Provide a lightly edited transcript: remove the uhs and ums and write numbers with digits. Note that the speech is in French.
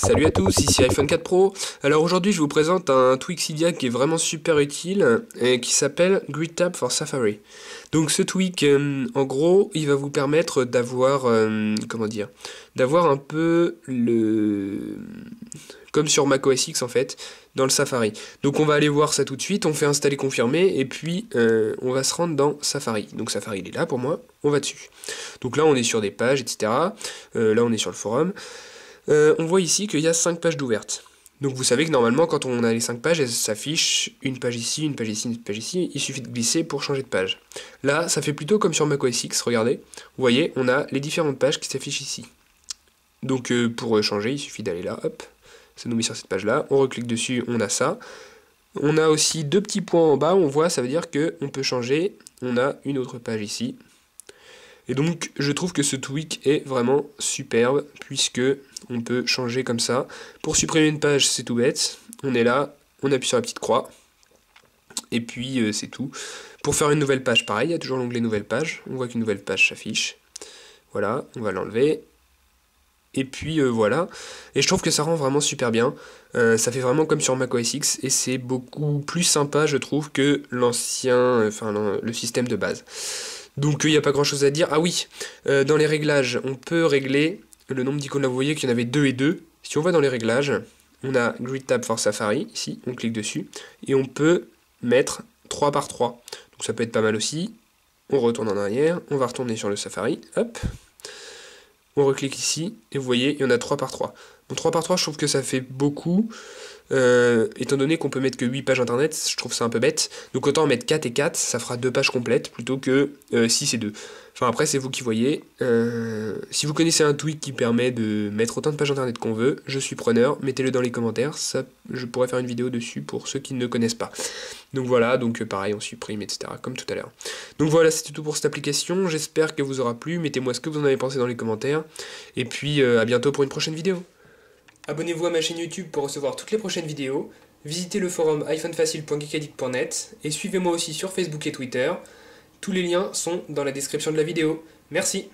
Salut à tous, ici iPhone 4 Pro. Alors aujourd'hui je vous présente un tweak Cydia qui est vraiment super utile et qui s'appelle Grid Tab for Safari. Donc ce tweak, en gros, il va vous permettre d'avoir, d'avoir un peu le... comme sur macOS X en fait, dans le Safari. Donc on va aller voir ça tout de suite, on fait installer confirmer et puis on va se rendre dans Safari. Donc Safari il est là pour moi, on va dessus. Donc là on est sur des pages, etc. Là on est sur le forum. On voit ici qu'il y a 5 pages d'ouvertes. Donc vous savez que normalement quand on a les 5 pages, elles s'affichent une page ici, une page ici, une page ici, il suffit de glisser pour changer de page. Là, ça fait plutôt comme sur macOS X, regardez. Vous voyez, on a les différentes pages qui s'affichent ici. Donc pour changer, il suffit d'aller là, hop, ça nous met sur cette page-là, on reclique dessus, on a ça. On a aussi deux petits points en bas, on voit, ça veut dire qu'on peut changer, on a une autre page ici. Et donc je trouve que ce tweak est vraiment superbe puisque on peut changer comme ça. Pour supprimer une page c'est tout bête, on est là, on appuie sur la petite croix et puis c'est tout. Pour faire une nouvelle page pareil, il y a toujours l'onglet nouvelle page, on voit qu'une nouvelle page s'affiche. Voilà, on va l'enlever. Et puis voilà, et je trouve que ça rend vraiment super bien, ça fait vraiment comme sur macOS X et c'est beaucoup plus sympa je trouve que l'ancien, le système de base. Donc il n'y a pas grand chose à dire. Ah oui, dans les réglages, on peut régler le nombre d'icônes là, vous voyez qu'il y en avait 2 et 2. Si on va dans les réglages, on a Grid Tab for Safari, ici, on clique dessus, et on peut mettre 3 par 3. Donc ça peut être pas mal aussi. On retourne en arrière, on va retourner sur le Safari, hop. On reclique ici, et vous voyez, il y en a 3 par 3. Bon, 3 par 3, je trouve que ça fait beaucoup. Étant donné qu'on peut mettre que 8 pages internet, je trouve ça un peu bête. Donc autant en mettre 4 et 4, ça fera 2 pages complètes plutôt que 6 et 2. Enfin après c'est vous qui voyez. Si vous connaissez un tweak qui permet de mettre autant de pages internet qu'on veut, je suis preneur, mettez-le dans les commentaires, ça, je pourrais faire une vidéo dessus pour ceux qui ne connaissent pas. Donc voilà, donc pareil on supprime, etc. comme tout à l'heure. Donc voilà, c'était tout pour cette application, j'espère qu'elle vous aura plu, mettez-moi ce que vous en avez pensé dans les commentaires, et puis à bientôt pour une prochaine vidéo. Abonnez-vous à ma chaîne YouTube pour recevoir toutes les prochaines vidéos, visitez le forum iPhoneFacile.geekaddict.net et suivez-moi aussi sur Facebook et Twitter. Tous les liens sont dans la description de la vidéo. Merci.